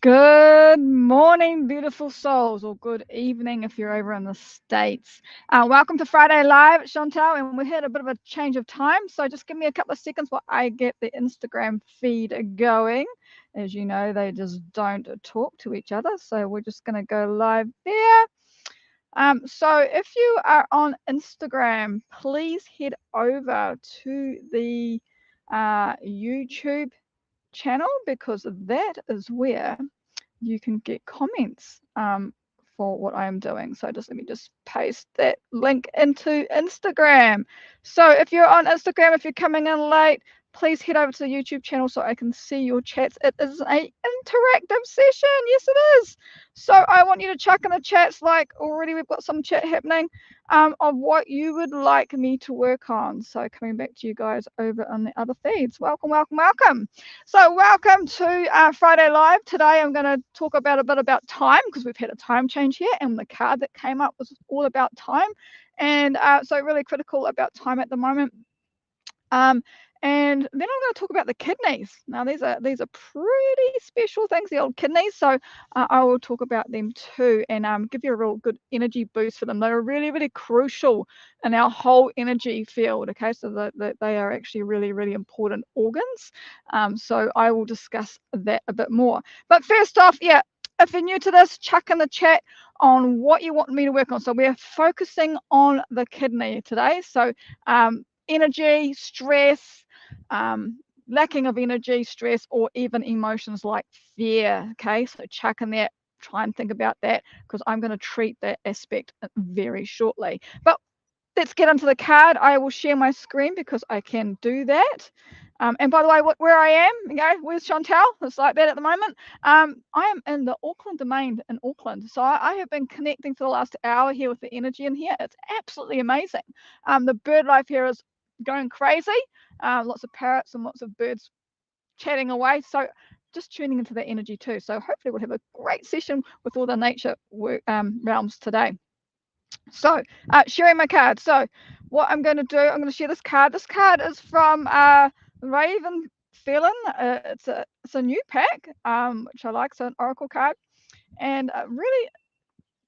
Good morning, beautiful souls, or good evening if you're over in the States. Welcome to Friday Live, Chantelle, and we had a bit of a change of time, so just give me a couple of seconds while I get the Instagram feed going. As you know, they just don't talk to each other, so we're just going to go live there. So if you are on Instagram, please head over to the YouTube channel, because that is where you can get comments for what I am doing. So just let me just paste that link into Instagram. So if you're on Instagram, if you're coming in late, please head over to the YouTube channel so I can see your chats. It is an interactive session. Yes, it is. So I want you to chuck in the chats, like already we've got some chat happening, of what you would like me to work on. So coming back to you guys over on the other feeds. Welcome, welcome, welcome. So welcome to Friday Live. Today I'm going to talk a bit about time, because we've had a time change here, and the card that came up was all about time, and so really critical about time at the moment. And then I'm going to talk about the kidneys. Now these are pretty special things, the old kidneys. So I will talk about them too, and give you a real good energy boost for them. They're really crucial in our whole energy field. Okay, so they are actually really important organs. So I will discuss that a bit more. But first off, yeah, if you're new to this, chuck in the chat on what you want me to work on. So we're focusing on the kidney today. So energy, stress, lacking of energy, stress, or even emotions like fear. Okay, so chuck in that, try and think about that, because I'm going to treat that aspect very shortly. But let's get into the card. I will share my screen because I can do that. And by the way, where I am, where's Chantelle? It's like that at the moment. I am in the Auckland domain in Auckland. So I have been connecting for the last hour here with the energy in here. It's absolutely amazing. The bird life here is going crazy. Lots of parrots and lots of birds chatting away. So just tuning into that energy too. So hopefully we'll have a great session with all the nature realms today. So sharing my card. So what I'm going to do, I'm going to share this card. This card is from Raven Felon. It's a new pack, which I like. So an oracle card, and really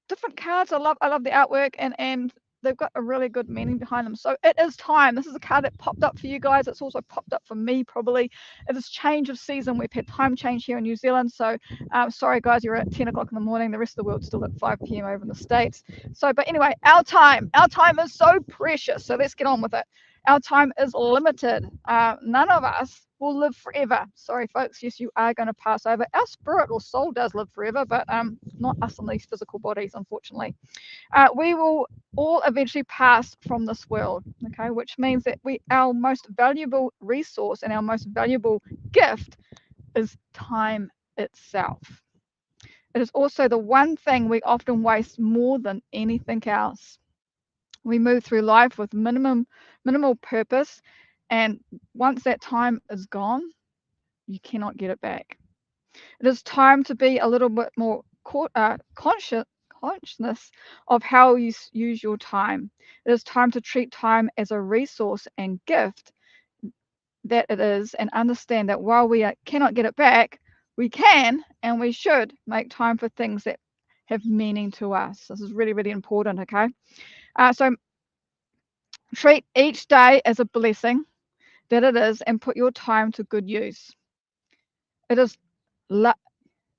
different cards. I love the artwork, and they've got a really good meaning behind them. So it is time. This is a card that popped up for you guys. It's also popped up for me, probably. It is change of season. We've had time change here in New Zealand. So sorry guys, you're at 10 o'clock in the morning. The rest of the world's still at 5 p.m. over in the States. So, but anyway, our time is so precious. So let's get on with it. Our time is limited. None of us will live forever. Sorry, folks. Yes, you are going to pass over. Our spirit or soul does live forever, but not us in these physical bodies, unfortunately. We will all eventually pass from this world, okay? Which means that our most valuable resource and our most valuable gift is time itself. It is also the one thing we often waste more than anything else. We move through life with minimal purpose, and once that time is gone, you cannot get it back. It is time to be a little bit more consciousness of how you use your time. It is time to treat time as a resource and gift that it is, and understand that while we cannot get it back, we can and we should make time for things that have meaning to us. This is really important, okay? So treat each day as a blessing that it is, and put your time to good use. It is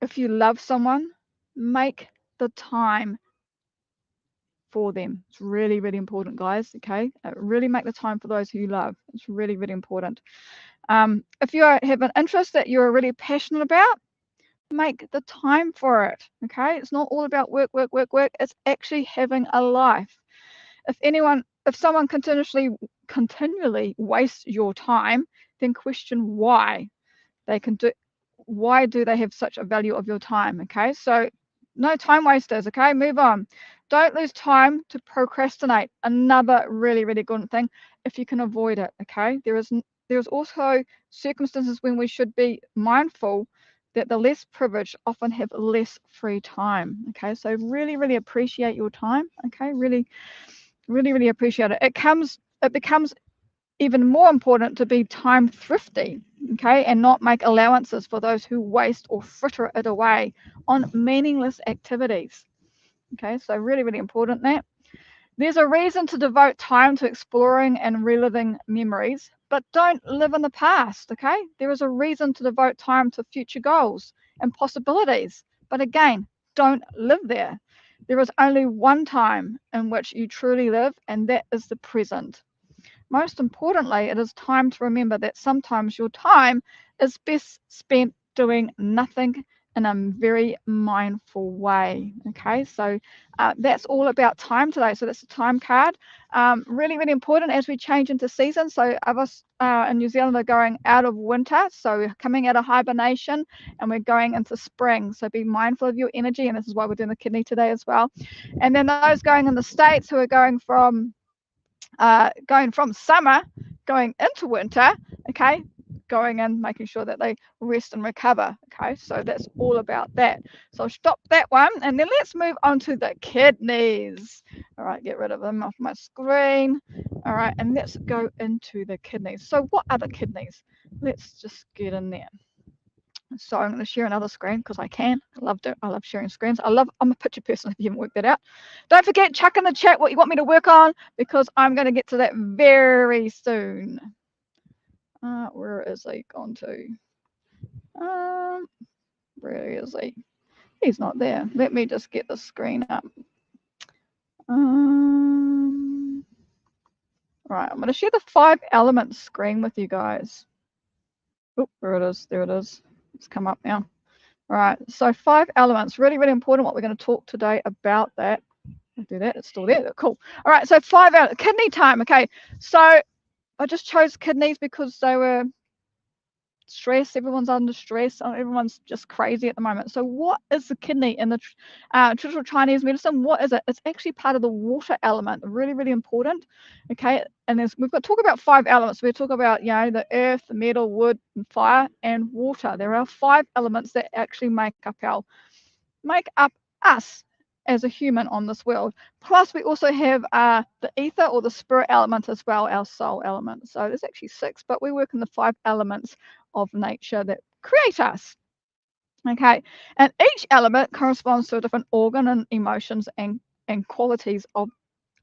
if you love someone, make the time for them. It's really important, guys. Okay, really make the time for those who you love. It's really important. If you have an interest that you're really passionate about, make the time for it. Okay, it's not all about work. It's actually having a life. If someone continually wastes your time, then question why. Why do they have such a value of your time? Okay, so no time wasters. Okay, move on. Don't lose time to procrastinate. Another really good thing, if you can avoid it. Okay, there's also circumstances when we should be mindful that the less privileged often have less free time. Okay, so really appreciate your time. Okay, really appreciate it. It becomes even more important to be time thrifty, okay, and not make allowances for those who waste or fritter it away on meaningless activities. Okay, so really, really important that. There's a reason to devote time to exploring and reliving memories, but don't live in the past, okay? There is a reason to devote time to future goals and possibilities, but again, don't live there. There is only one time in which you truly live, and that is the present. Most importantly, it is time to remember that sometimes your time is best spent doing nothing in a very mindful way. Okay, so that's all about time today. So that's the time card. Really, really important as we change into season. So of us in New Zealand are going out of winter. So we're coming out of hibernation and we're going into spring. So be mindful of your energy. And this is why we're doing the kidney today as well. And then those going in the States who are going from summer going into winter, okay, going in, making sure that they rest and recover. Okay, so that's all about that. So stop that one, and then let's move on to the kidneys. All right, get rid of them off my screen. All right, and let's go into the kidneys. So what are the kidneys? Let's just get in there. So I'm going to share another screen because I can. I love sharing screens. I'm a picture person if you haven't worked that out. Don't forget, chuck in the chat what you want me to work on because I'm going to get to that very soon. Where is he gone to? Where is he? He's not there. Let me just get the screen up. Right, I'm going to share the 5 elements screen with you guys. Oh, there it is. There it is. It's come up now. All right, so 5 elements, really, really important what we're going to talk today about that. I'll do that, it's still there, cool. All right, so 5 elements, kidney time, okay. So I just chose kidneys because they were stressed, everyone's under stress, everyone's just crazy at the moment. So what is the kidney in the traditional Chinese medicine? What is it? It's actually part of the water element, really, really important, okay. And we've got to talk about 5 elements. We talk about, you know, the earth, the metal, wood, and fire, and water. There are 5 elements that actually make up us as a human on this world. Plus, we also have the ether or the spirit element as well, our soul element. So there's actually 6, but we work in the 5 elements of nature that create us. Okay, and each element corresponds to a different organ and emotions and qualities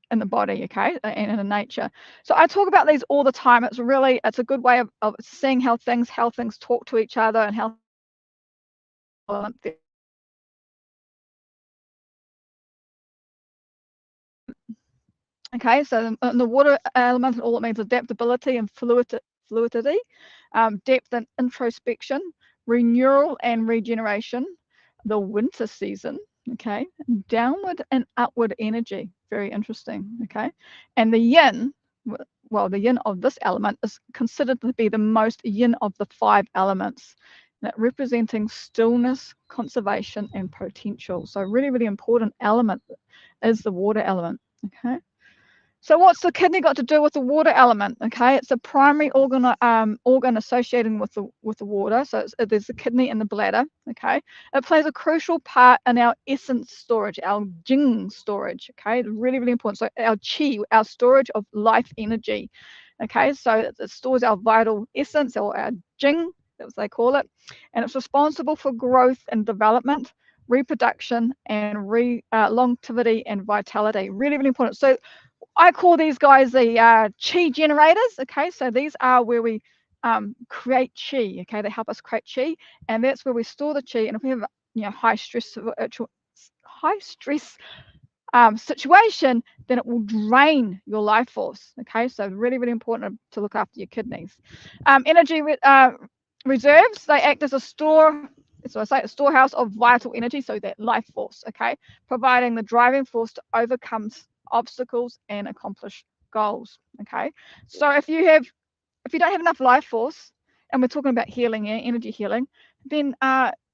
in the body, okay, and in the nature. So I talk about these all the time. It's a good way of seeing how things talk to each other and how okay, so the water element, all it means adaptability and fluidity, depth and introspection, renewal and regeneration, the winter season, okay, downward and upward energy, very interesting, okay, and the yin, well, the yin of this element is considered to be the most yin of the 5 elements, representing stillness, conservation, and potential. So really, really important element is the water element, okay. So what's the kidney got to do with the water element? Okay, it's a primary organ associating with the water. So there's the kidney and the bladder. Okay, it plays a crucial part in our essence storage, our jing storage. Okay, really, really important. So our chi, our storage of life energy. Okay, so it stores our vital essence or our jing, as they call it, and it's responsible for growth and development, reproduction, and longevity and vitality. Really, really important. So I call these guys the chi generators. Okay, so these are where we create chi. Okay, they help us create chi, and that's where we store the chi. And if we have high stress situation, then it will drain your life force. Okay, so really, really important to look after your kidneys. Energy reserves, they act as a storehouse of vital energy, so that life force, okay, providing the driving force to overcome obstacles and accomplish goals. Okay, so if you don't have enough life force, and we're talking about healing, energy healing, then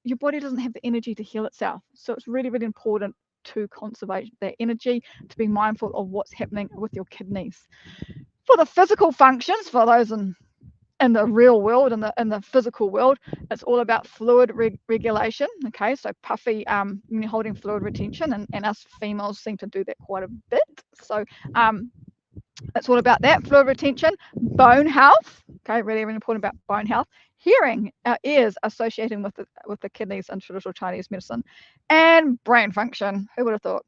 your body doesn't have the energy to heal itself. So it's really, really important to conserve that energy, to be mindful of what's happening with your kidneys. For the physical functions, for those in the real world, in the physical world, it's all about fluid regulation. Okay, so puffy, holding fluid retention, and us females seem to do that quite a bit. So It's all about that fluid retention, bone health. Okay, really, really important about bone health. Hearing, our ears associating with the kidneys in traditional Chinese medicine, and brain function. Who would have thought?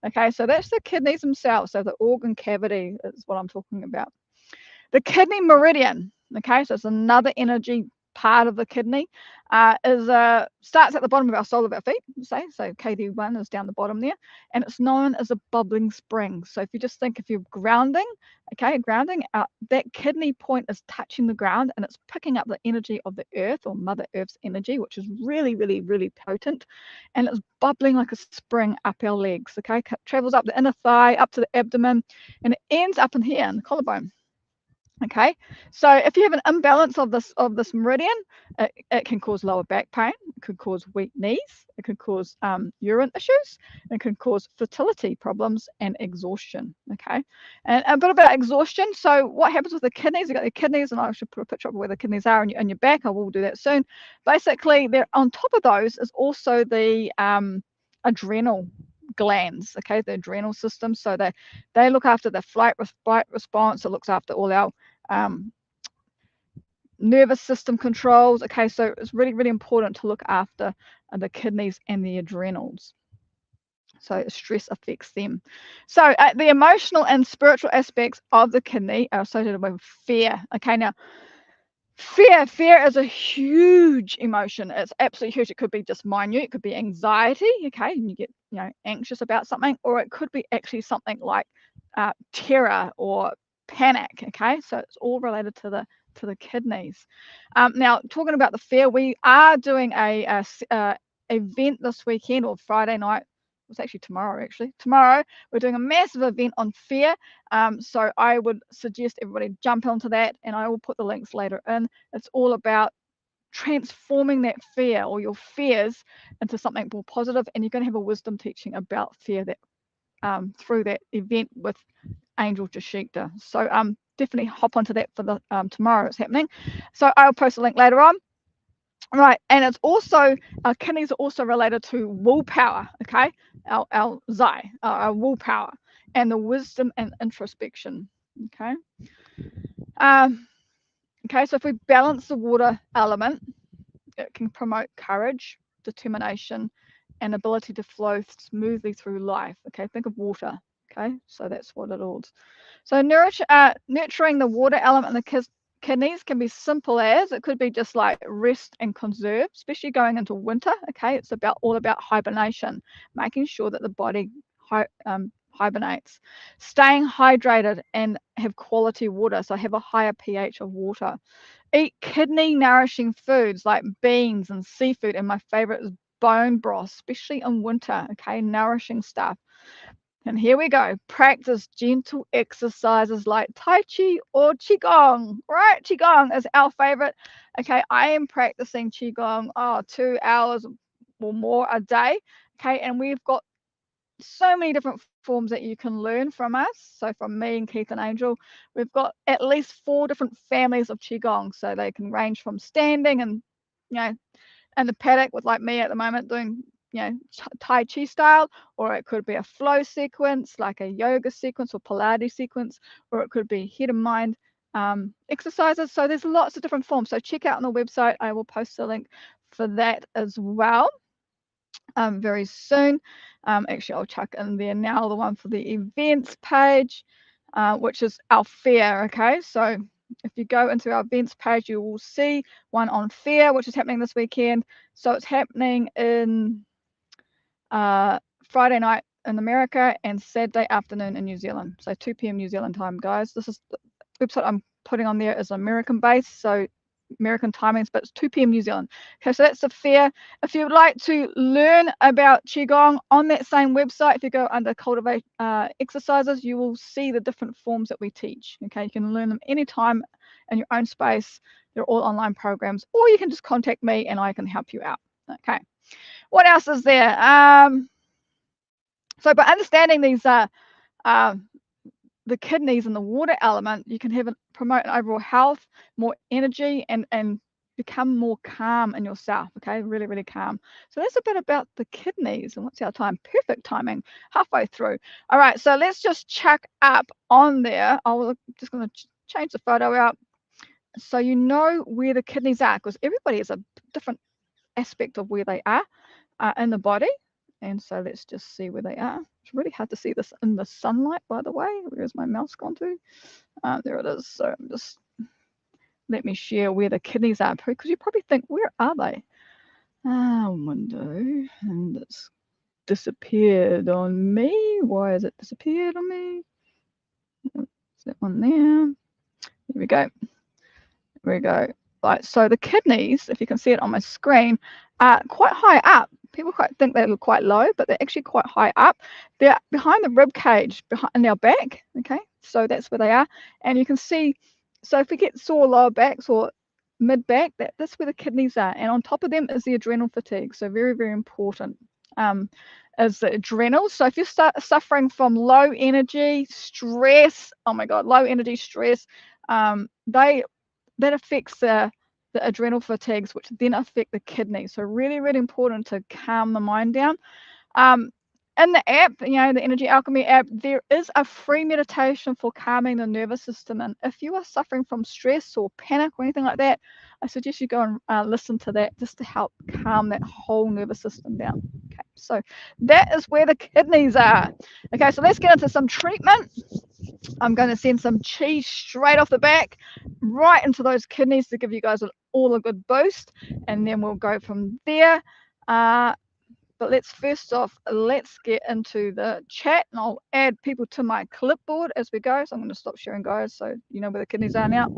Okay, so that's the kidneys themselves. So the organ cavity is what I'm talking about. The kidney meridian, okay, so it's another energy part of the kidney, starts at the bottom of our sole of our feet, say, so KD1 is down the bottom there, and it's known as a bubbling spring. So if you just think if you're grounding, okay, that kidney point is touching the ground and it's picking up the energy of the earth or Mother Earth's energy, which is really, really, really potent, and it's bubbling like a spring up our legs, okay, travels up the inner thigh, up to the abdomen, and it ends up in here in the collarbone. Okay, so if you have an imbalance of this meridian, it can cause lower back pain, it could cause weak knees, it could cause urine issues, it can cause fertility problems and exhaustion. Okay, and a bit about exhaustion. So what happens with the kidneys? You got the kidneys, and I should put a picture of where the kidneys are in your back. I will do that soon. Basically, they're on top of those is also the adrenal glands. Okay, the adrenal system. So they look after the flight response. It looks after all our nervous system controls. Okay, so it's really, really important to look after the kidneys and the adrenals. So stress affects them. So the emotional and spiritual aspects of the kidney are associated with fear. Okay, now fear is a huge emotion. It's absolutely huge. It could be just minute. It could be anxiety. Okay, and you get anxious about something, or it could be actually something like terror or panic. Okay, so it's all related to the kidneys. Now, talking about the fear, we are doing a event this weekend, or Friday night. It's actually tomorrow. Tomorrow we're doing a massive event on fear. So I would suggest everybody jump onto that, and I will put the links later in. It's all about transforming that fear or your fears into something more positive, and you're going to have a wisdom teaching about fear that through that event with Angel Jashikta. So definitely hop onto that for the tomorrow. It's happening. So I'll post a link later on. Right, and it's also our kidneys are also related to willpower. Okay, our zai, our willpower, and the wisdom and introspection. Okay. Okay, so if we balance the water element, it can promote courage, determination, and ability to flow smoothly through life. Okay, think of water. Okay, so that's what it is. So nurturing the water element in the kidneys can be simple as it could be just like rest and conserve, especially going into winter. Okay, it's all about hibernation, making sure that the body hibernates, staying hydrated and have quality water, so have a higher pH of water. Eat kidney nourishing foods like beans and seafood, and my favorite is bone broth, especially in winter. Okay, nourishing stuff. And here we go. Practice gentle exercises like Tai Chi or Qigong, right? Qigong is our favorite. Okay, I am practicing Qigong 2 hours or more a day. Okay, and we've got so many different forms that you can learn from us. So from me and Keith and Angel, we've got at least 4 different families of Qigong. So they can range from standing and, in the paddock with like me at the moment doing Tai Chi style, or it could be a flow sequence like a yoga sequence or Pilates sequence, or it could be head and mind exercises. So there's lots of different forms. So check out on the website. I will post a link for that as well very soon. Actually, I'll chuck in there now the one for the events page, which is our fair. Okay, so if you go into our events page, you will see one on fair, which is happening this weekend. So it's happening in Friday night in America and Saturday afternoon in New Zealand. So 2 p.m. New Zealand time, guys. This is the website I'm putting on there is American based, so American timings, but it's 2 p.m. New Zealand. Okay, so that's the fair. If you would like to learn about Qigong on that same website, if you go under Cultivate exercises, you will see the different forms that we teach. Okay, you can learn them anytime in your own space. They're all online programs, or you can just contact me and I can help you out. Okay, what else is there? So by understanding these the kidneys and the water element, you can promote an overall health, more energy, and become more calm in yourself. Okay, really, really calm. So that's a bit about the kidneys. And what's our time? Perfect timing, halfway through. All right, so let's just check up on there. I'm just going to change the photo out so you know where the kidneys are, because everybody has a different aspect of where they are in the body. And so let's just see where they are. It's really hard to see this in the sunlight, by the way. Where's my mouse gone to? There it is. So just let me share where the kidneys are, because you probably think, where are they? Window, and it's disappeared on me. Why has it disappeared on me? Is that one there? There we go. There we go. Right, so the kidneys, if you can see it on my screen, are quite high up. People think they look quite low, but they're actually quite high up. They're behind the rib cage, in our back. Okay, so that's where they are. And you can see, so if we get sore lower backs or mid back, that's where the kidneys are. And on top of them is the adrenal fatigue. So very, very important. Is the adrenals. So if you're suffering from low energy, stress, oh my God, low energy, stress, that affects the adrenal fatigues, which then affect the kidneys. So really, really important to calm the mind down. In the app, the Energy Alchemy app, there is a free meditation for calming the nervous system. And if you are suffering from stress or panic or anything like that, I suggest you go and listen to that just to help calm that whole nervous system down. Okay, so that is where the kidneys are. Okay, so let's get into some treatment. I'm going to send some chi straight off the back right into those kidneys to give you guys all a good boost, and then we'll go from there. But let's get into the chat, and I'll add people to my clipboard as we go. So I'm going to stop sharing, guys, so you know where the kidneys are now.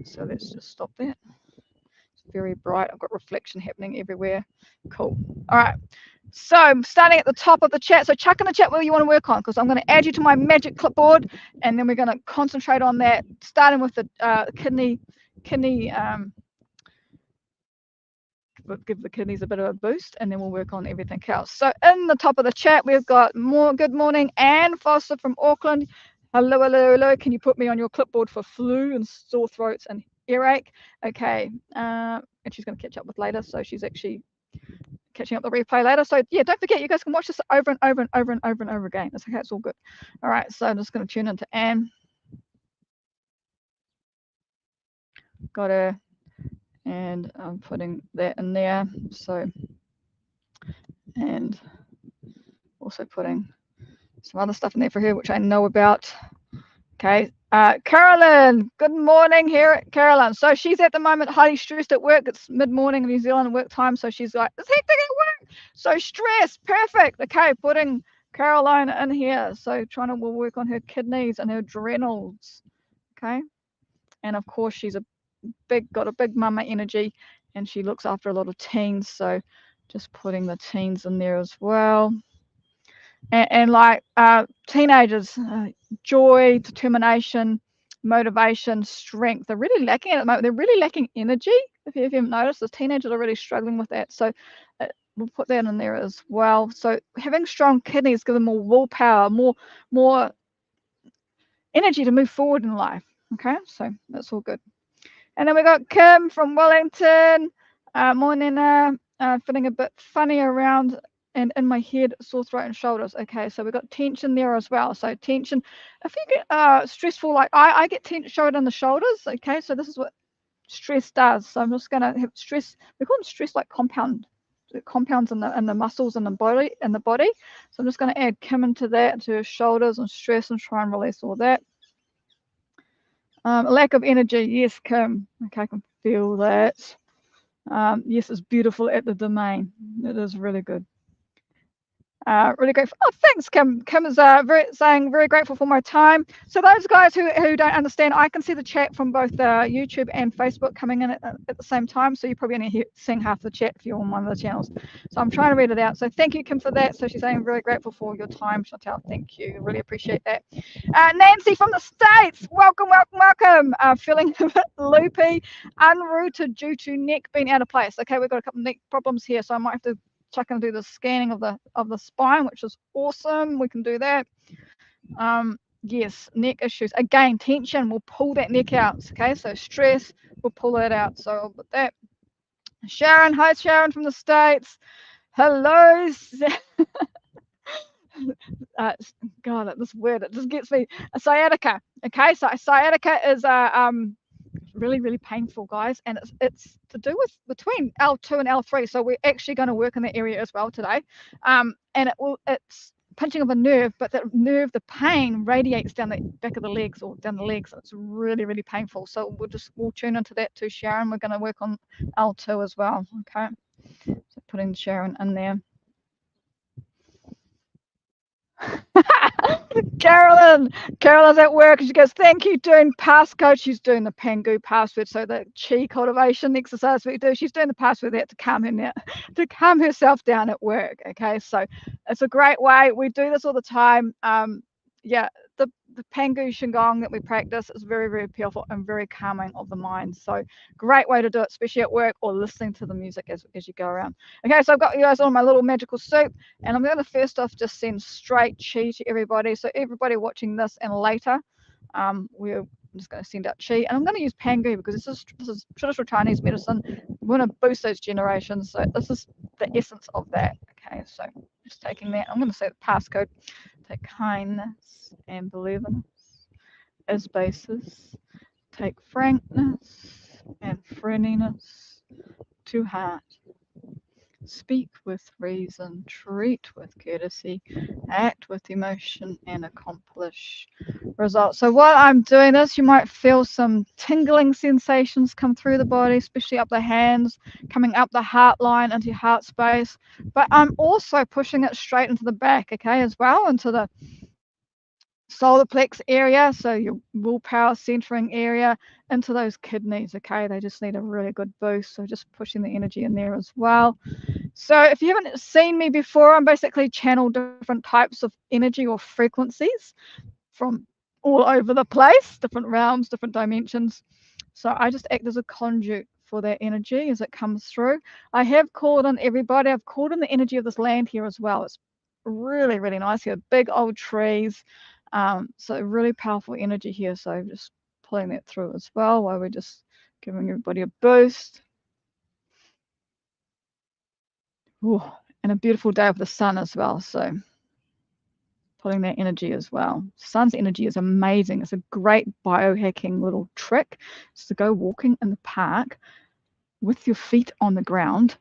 So let's just stop that. It's very bright. I've got reflection happening everywhere. Cool. All right. So I'm starting at the top of the chat. So chuck in the chat what you want to work on, because I'm going to add you to my magic clipboard, and then we're going to concentrate on that, starting with the kidney. Give the kidneys a bit of a boost, and then we'll work on everything else. So in the top of the chat, we've got more. Good morning, Anne Foster from Auckland. Hello, hello, hello. Can you put me on your clipboard for flu and sore throats and earache? Okay. And she's going to catch up with later, so she's actually catching up the replay later. So yeah, don't forget, you guys can watch this over and over and over and over and over again. It's okay, it's all good. All right, so I'm just going to tune into Anne. Got her, and I'm putting that in there. So, and also putting some other stuff in there for her, which I know about. Okay, Carolyn, good morning here, Carolyn. So she's at the moment highly stressed at work. It's mid-morning in New Zealand work time, so she's like, it's hectic at work. So stress, perfect. Okay, putting Caroline in here. So we'll work on her kidneys and her adrenals. Okay, and of course she's got a big mama energy, and she looks after a lot of teens. So just putting the teens in there as well. And like teenagers, joy, determination, motivation, strength, they're really lacking at the moment. They're really lacking energy. If you haven't noticed, the teenagers are really struggling with that. So we'll put that in there as well. So having strong kidneys give them more willpower, more energy to move forward in life. Okay, so that's all good. And then we got Kim from Wellington. Morning, feeling a bit funny around and in my head, sore throat and shoulders. Okay, so we've got tension there as well. So tension, if you get stressful, like I get tension in the shoulders. Okay, so this is what stress does. So I'm just going to have stress. We call them stress like compounds in the muscles and the body. So I'm just going to add Kim into that, to her shoulders and stress, and try and release all that. Lack of energy, yes, Kim. Okay, I can feel that. Yes, it's beautiful at the domain. It is really good. Really grateful. Oh, thanks, Kim. Kim is saying very grateful for my time. So those guys who don't understand, I can see the chat from both YouTube and Facebook coming in at the same time. So you're probably only seeing half the chat if you're on one of the channels. So I'm trying to read it out. So thank you, Kim, for that. So she's saying I'm very grateful for your time, Chantelle. Thank you. Really appreciate that. Nancy from the States. Welcome, welcome, welcome. Feeling a bit loopy, unrooted due to neck being out of place. Okay, we've got a couple of neck problems here, so I might have to check and do the scanning of the spine, which is awesome. We can do that. Yes, neck issues. Again, tension will pull that neck out. Okay, so stress, we'll pull that out. So I'll put that. Sharon, hi Sharon from the States. Hello. God, this word, it just gets me. Sciatica. Okay, so sciatica is really, really painful, guys, and it's to do with between L2 and L3. So we're actually going to work in that area as well today. And it's pinching of a nerve, but that nerve, the pain radiates down the back of the legs or down the legs. So it's really, really painful. So we'll tune into that too, Sharon. We're going to work on L2 as well. Okay, so putting Sharon in there. Carolyn's at work and she goes, thank you, doing passcode. She's doing the Pangu password, so the chi cultivation exercise we do, she's doing the password there to calm herself down at work. Okay, so it's a great way. We do this all the time. Yeah, the Pangu Shingon that we practice is very, very powerful and very calming of the mind. So great way to do it, especially at work or listening to the music as you go around. Okay, so I've got you guys on my little magical soup, and I'm going to first off just send straight chi to everybody. So everybody watching this and later, we're just going to send out chi, and I'm going to use Pangu because this is traditional Chinese medicine. We want to boost those generations. So this is the essence of that. Okay, so just taking that, I'm going to say the passcode. Take kindness and believeness as basis. Take frankness and friendliness to heart. Speak with reason, treat with courtesy, act with emotion, and accomplish results. So while I'm doing this, you might feel some tingling sensations come through the body, especially up the hands, coming up the heart line into your heart space. But I'm also pushing it straight into the back, okay, as well, into the solar plex area, so your willpower centering area, into those kidneys. Okay, they just need a really good boost, so just pushing the energy in there as well. So if you haven't seen me before, I'm basically channel different types of energy or frequencies from all over the place, different realms, different dimensions. So I just act as a conduit for that energy as it comes through. I have called on everybody. I've called on the energy of this land here as well. It's really, really nice here. Big old trees. So really powerful energy here. So just pulling that through as well while we're just giving everybody a boost. Ooh, and a beautiful day with the sun as well. So pulling that energy as well. Sun's energy is amazing. It's a great biohacking little trick. It's to go walking in the park with your feet on the ground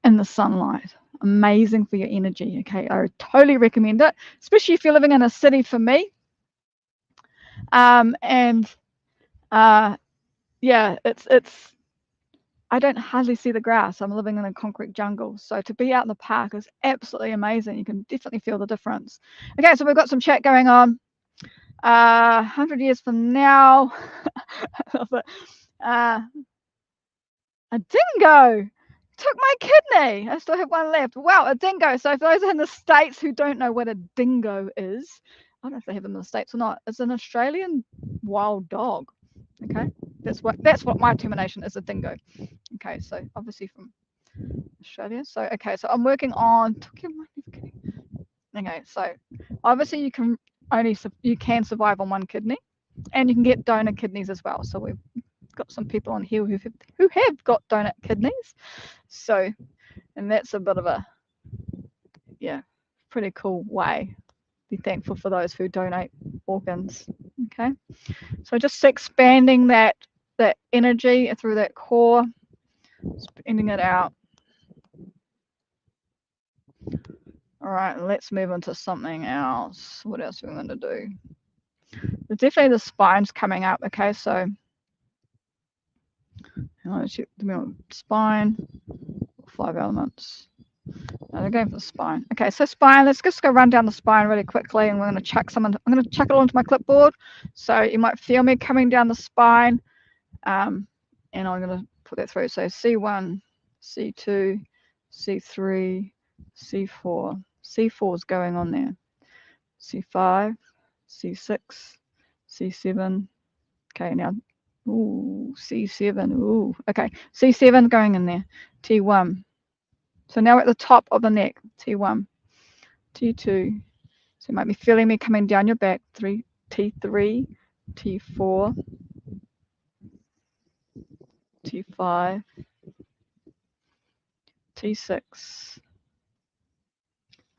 in the sunlight. Amazing for your energy. Okay, I totally recommend it, especially if you're living in a city for me. Yeah, it's I don't hardly see the grass. I'm living in a concrete jungle. So to be out in the park is absolutely amazing. You can definitely feel the difference. Okay, so we've got some chat going on. 100 years from now, a dingo took my kidney. I still have one left. Wow, a dingo. So for those in the States who don't know what a dingo is, I don't know if they have them in the States or not. It's an Australian wild dog. Okay, that's what my termination is, a dingo. Okay, so obviously from Australia. So okay, so I'm working on. Okay, so obviously you can survive on one kidney, and you can get donor kidneys as well. So we've got some people on here who have got donor kidneys. So, and that's a bit of a pretty cool way. Be thankful for those who donate organs. Okay, so just expanding that energy through that core, expanding it out. All right, let's move on to something else. What else are we going to do? Definitely the spine's coming up. Okay, so spine, 5 elements. No, they're going for the spine. Okay, so spine. Let's just go run down the spine really quickly, and we're going to chuck I'm going to chuck it onto my clipboard. So you might feel me coming down the spine, and I'm going to put that through. So C1, C2, C3, C4. C4 is going on there. C5, C6, C7. Okay, now, C7. Okay, C7 going in there. T1. So now we're at the top of the neck. T1, T2. So you might be feeling me coming down your back. T3, T4. T5, T6.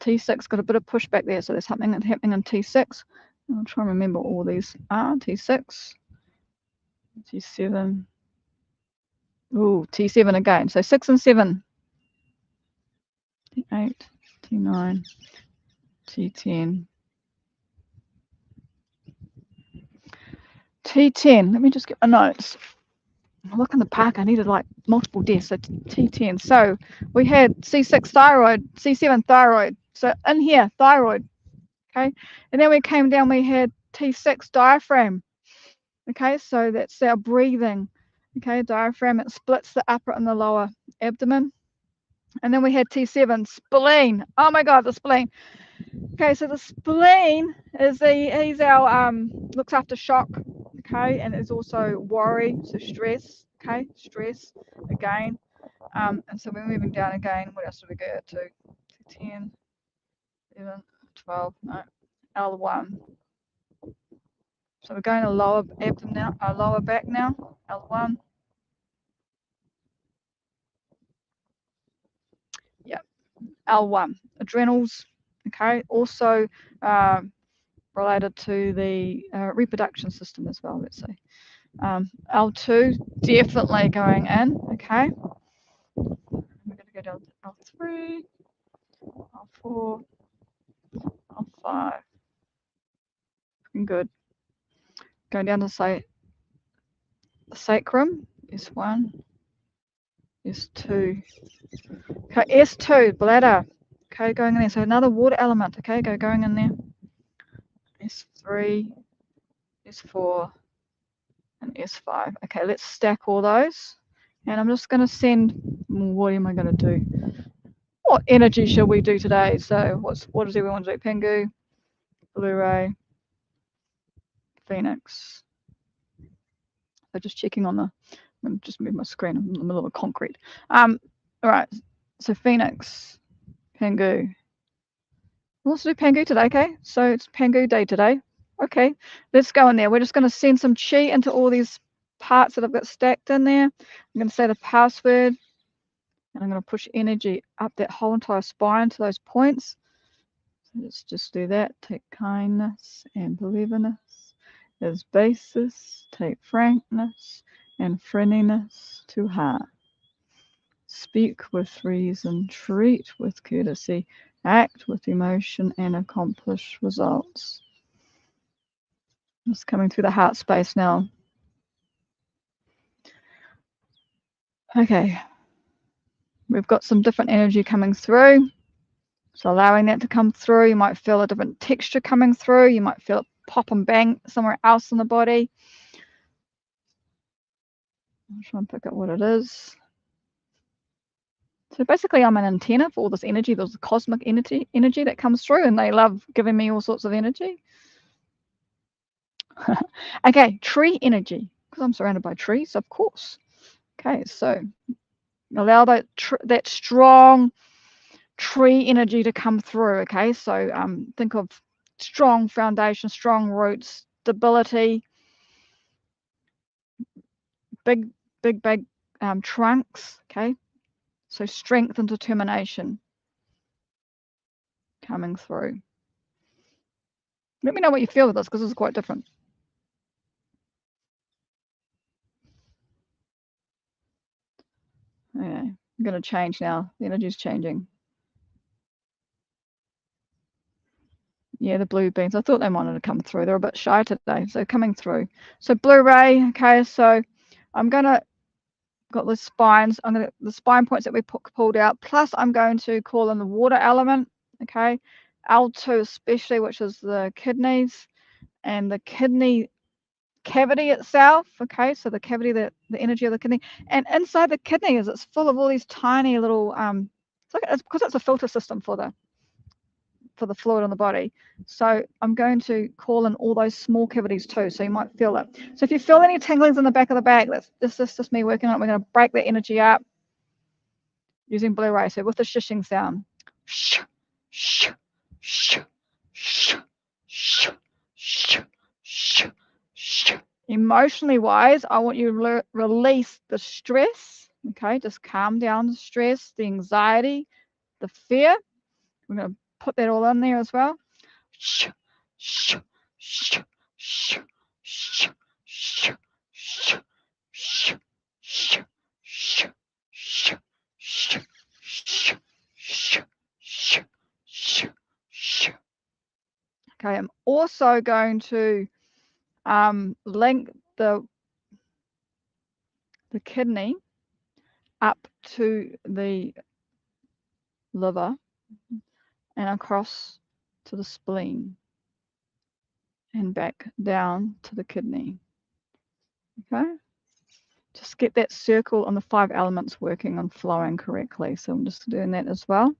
T6 got a bit of pushback there, so there's something that's happening in T6. I'll try and remember all these are. T6, T7. Ooh, T7 again. So 6 and 7. T8, T9, T10. T10. Let me just get my notes. I look in the park. I needed like multiple desks. So T10. So we had C6 thyroid, C7 thyroid. So in here, thyroid. Okay. And then we came down, we had T6 diaphragm. Okay. So that's our breathing. Okay. Diaphragm, it splits the upper and the lower abdomen. And then we had T7 spleen. Oh my God, the spleen. Okay, so the spleen is he's our looks after shock, okay, and is also worry, so stress, okay, stress again. And so we're moving down again. What else do we go to? 10, 11, 12, no, L1. So we're going to lower abdomen now, lower back now, L1. Yeah, L1. Adrenals, okay, also related to the reproduction system as well, let's say. L2 definitely going in, okay. We're going to go down to L3, L4, L5. Looking good. Going down to say the sacrum, S1, S2. Okay, S2, bladder. Okay, going in there. So another water element, okay, going in there. S3, S4, and S5. Okay, let's stack all those. And I'm just going to send, what am I going to do? What energy shall we do today? So what does everyone do? Pengu, Blu-ray, Phoenix. So just checking on the, I'm going to just move my screen. I'm in the middle of concrete. All right, so Phoenix, Pengu. Let's do Pengu today, okay? So it's Pengu day today. Okay, let's go in there. We're just going to send some chi into all these parts that I've got stacked in there. I'm going to say the password, and I'm going to push energy up that whole entire spine to those points. So let's just do that. Take kindness and believingness as basis. Take frankness and friendliness to heart. Speak with reason, treat with courtesy, act with emotion, and accomplish results. Just coming through the heart space now. Okay, we've got some different energy coming through. So allowing that to come through, you might feel a different texture coming through. You might feel it pop and bang somewhere else in the body. I'll try and pick up what it is. So basically, I'm an antenna for all this energy. There's cosmic energy that comes through, and they love giving me all sorts of energy. Okay, tree energy, because I'm surrounded by trees, of course. Okay, so allow that strong tree energy to come through. Okay, so think of strong foundation, strong roots, stability, big trunks. Okay, so strength and determination coming through. Let me know what you feel with this, because this is quite different. Okay, I'm going to change now. The energy is changing. Yeah, the blue beans. I thought they wanted to come through. They're a bit shy today, so coming through. So Blu-ray. Okay, so I'm gonna got the spines. The spine points that we pulled out. Plus, I'm going to call in the water element. Okay, L2 especially, which is the kidneys and the kidney cavity itself. Okay, so the cavity, the energy of the kidney, and inside the kidney it's full of all these tiny little it's because it's a filter system for the fluid in the body. So I'm going to call in all those small cavities too, so you might feel it. So if you feel any tinglings in the back of the back, this is just me working on it. We're going to break that energy up using Blu-ray. So with the shishing sound, shh, shh, shh, shh, shh, shh, shh, shh. Emotionally wise, I want you to release the stress. Okay, just calm down the stress, the anxiety, the fear. We're going to put that all in there as well. Shh, shh, shh, shh, shh, shh, shh, shh, shh, shh, shh, shh, shh, shh, shh, shh, shh. Okay, I'm also going to link the kidney up to the liver and across to the spleen and back down to the kidney. Okay, just get that circle on the 5 elements working and flowing correctly. So I'm just doing that as well.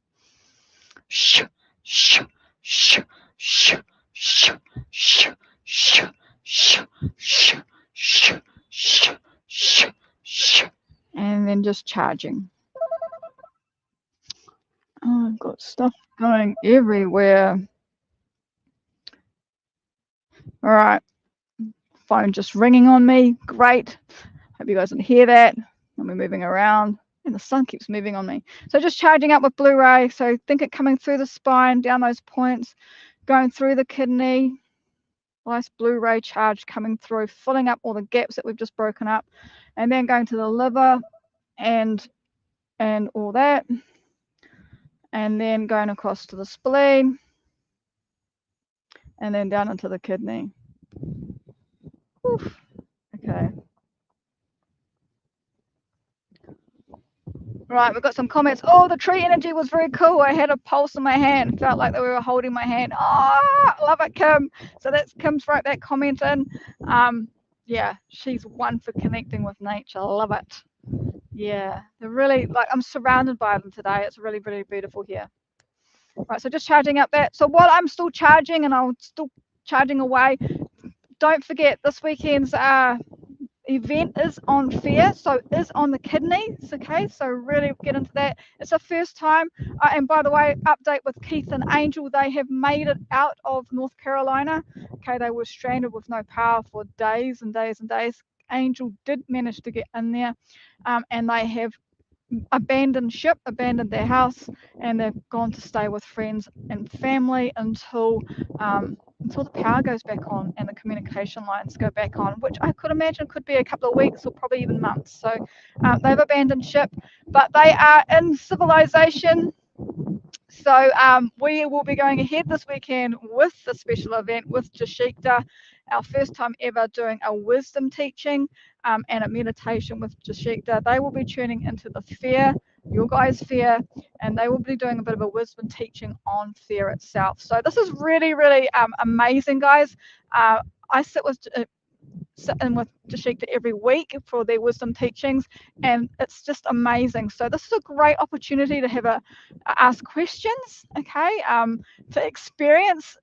Shh, shh, shh, shh, shh, shh, shh, shh, shh, shh, shh, shh, shh, and then just charging. Oh, I've got stuff going everywhere. All right, phone just ringing on me. Great. Hope you guys didn't hear that. And we're moving around and the sun keeps moving on me. So just charging up with blue ray. So think it coming through the spine, down those points, going through the kidney. Nice blue ray charge coming through, filling up all the gaps that we've just broken up, and then going to the liver and all that, and then going across to the spleen, and then down into the kidney. Oof. Okay. Right, we've got some comments. Oh, the tree energy was very cool. I had a pulse in my hand. Felt like they were holding my hand. Oh, love it, Kim. So that's Kim's wrote that comment in. Yeah, she's one for connecting with nature. Love it. Yeah, they're really, like, I'm surrounded by them today. It's really, really beautiful here. Right, so just charging up that. So while I'm still charging and I'm still charging away, don't forget this weekend's event is on fear, so is on the kidneys. Okay, so really get into that. It's the first time, and by the way, update with Keith and Angel, they have made it out of North Carolina. Okay, they were stranded with no power for days and days and days. Angel did manage to get in there, and they have abandoned ship, abandoned their house, and they've gone to stay with friends and family until the power goes back on and the communication lines go back on, which I could imagine could be a couple of weeks or probably even months. So they've abandoned ship, but they are in civilization. So we will be going ahead this weekend with the special event with Jashikta, our first time ever doing a wisdom teaching and a meditation with Jashikta. They will be tuning into the fear, your guys' fear, and they will be doing a bit of a wisdom teaching on fear itself. So this is really, really amazing, guys. I sit in with Jashikta every week for their wisdom teachings, and it's just amazing. So this is a great opportunity to have ask questions, okay, to experience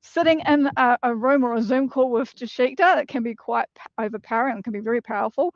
sitting in a room or a Zoom call with Jashikta. That can be quite overpowering and can be very powerful.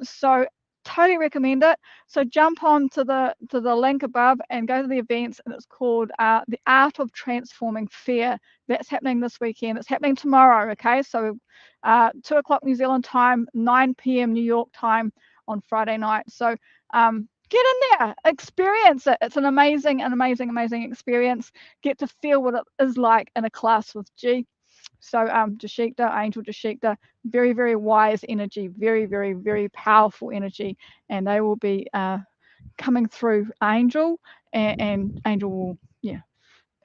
So totally recommend it. So jump on to the link above and go to the events, and it's called The Art of Transforming Fear. That's happening this weekend. It's happening tomorrow, okay? So 2 o'clock New Zealand time, 9 p.m. New York time on Friday night. So get in there, experience it. It's an amazing experience. Get to feel what it is like in a class with G. So Jashikta, Angel Jashikta, very, very wise energy, very, very, very powerful energy, and they will be coming through Angel, and Angel will,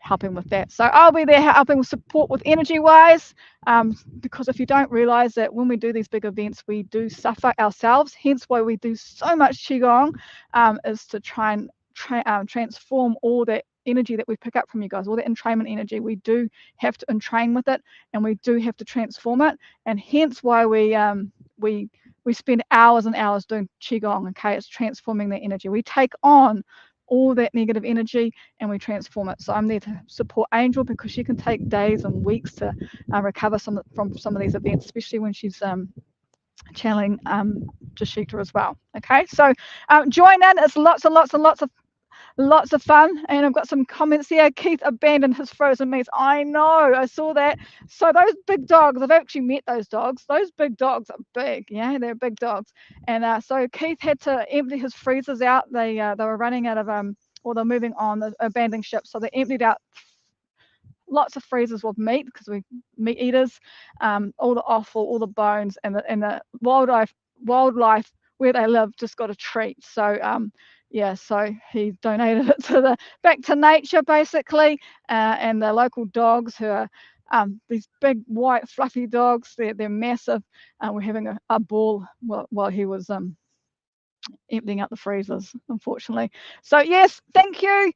helping with that. So I'll be there helping with support with energy wise, because if you don't realize that when we do these big events, we do suffer ourselves, hence why we do so much Qigong, is to try and transform all that energy that we pick up from you guys, all that entrainment energy. We do have to entrain with it, and we do have to transform it, and hence why we spend hours and hours doing Qigong. Okay, it's transforming that energy. We take on all that negative energy and we transform it. So I'm there to support Angel because she can take days and weeks to recover from some of these events, especially when she's channeling Jashikta as well. Okay, so join in. It's lots and lots and lots of lots of fun. And I've got some comments here. Keith abandoned his frozen meats. I know, I saw that. So those big dogs, I've actually met those dogs. Those big dogs are big. Yeah, they're big dogs. And so Keith had to empty his freezers out. They were running out of or they're moving on the abandoning ship, so they emptied out lots of freezers with meat because we meat eaters, all the offal, all the bones, and the wildlife where they live just got a treat. So yeah, so he donated it to the back to nature basically, and the local dogs who are these big white fluffy dogs. They're massive. We're having a ball while he was emptying out the freezers, unfortunately. So yes, thank you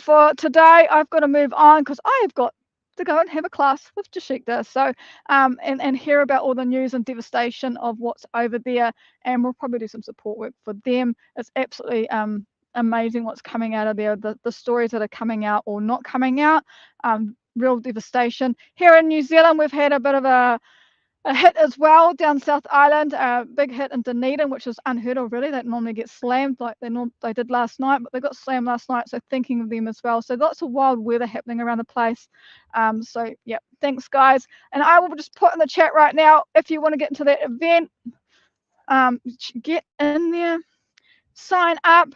for today. I've got to move on because I have got to go and have a class with Jashikta. So and hear about all the news and devastation of what's over there, and we'll probably do some support work for them. It's absolutely amazing what's coming out of there, the stories that are coming out or not coming out. Real devastation. Here in New Zealand, we've had a bit of a hit as well down South Island, a big hit in Dunedin, which is unheard of really. They normally get slammed like they did last night, but they got slammed last night, so thinking of them as well. So lots of wild weather happening around the place. So yeah, thanks guys. And I will just put in the chat right now, if you want to get into that event, get in there, sign up.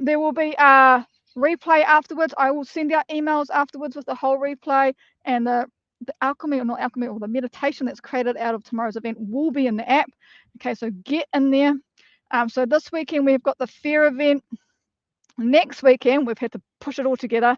There will be a replay afterwards. I will send out emails afterwards with the whole replay, and the alchemy or not alchemy or the meditation that's created out of tomorrow's event will be in the app. Okay, so get in there. So this weekend we've got the fair event. Next weekend we've had to push it all together,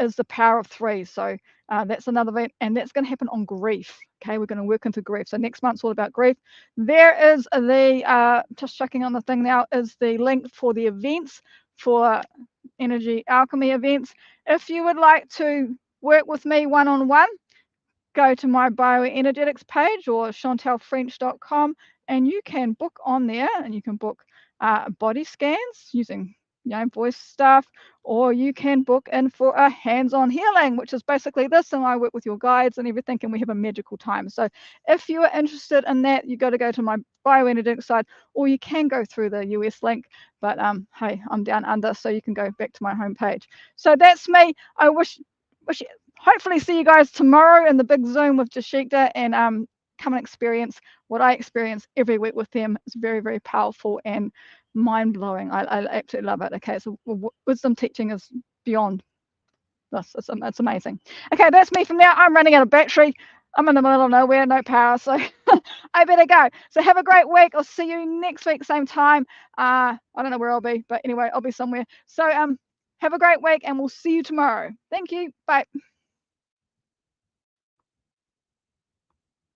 is the power of three. So that's another event, and that's going to happen on grief. Okay, we're going to work into grief. So next month's all about grief. There is the just checking on the thing now, is the link for the events for energy alchemy events. If you would like to work with me one-on-one, go to my Bioenergetics page or chantellefrench.com, and you can book on there, and you can book body scans using voice stuff, or you can book in for a hands-on healing, which is basically this, and I work with your guides and everything, and we have a magical time. So if you are interested in that, you got to go to my Bioenergetics side, or you can go through the US link, but hey, I'm down under, so you can go back to my homepage. So that's me. I wish hopefully see you guys tomorrow in the big Zoom with Jashikta, and come and experience what I experience every week with them. It's very, very powerful and mind-blowing. I absolutely love it. Okay, so wisdom teaching is beyond this. It's amazing. Okay, that's me from now. I'm running out of battery. I'm in the middle of nowhere, no power, so I better go. So have a great week. I'll see you next week, same time. I don't know where I'll be, but anyway, I'll be somewhere. So have a great week, and we'll see you tomorrow. Thank you. Bye.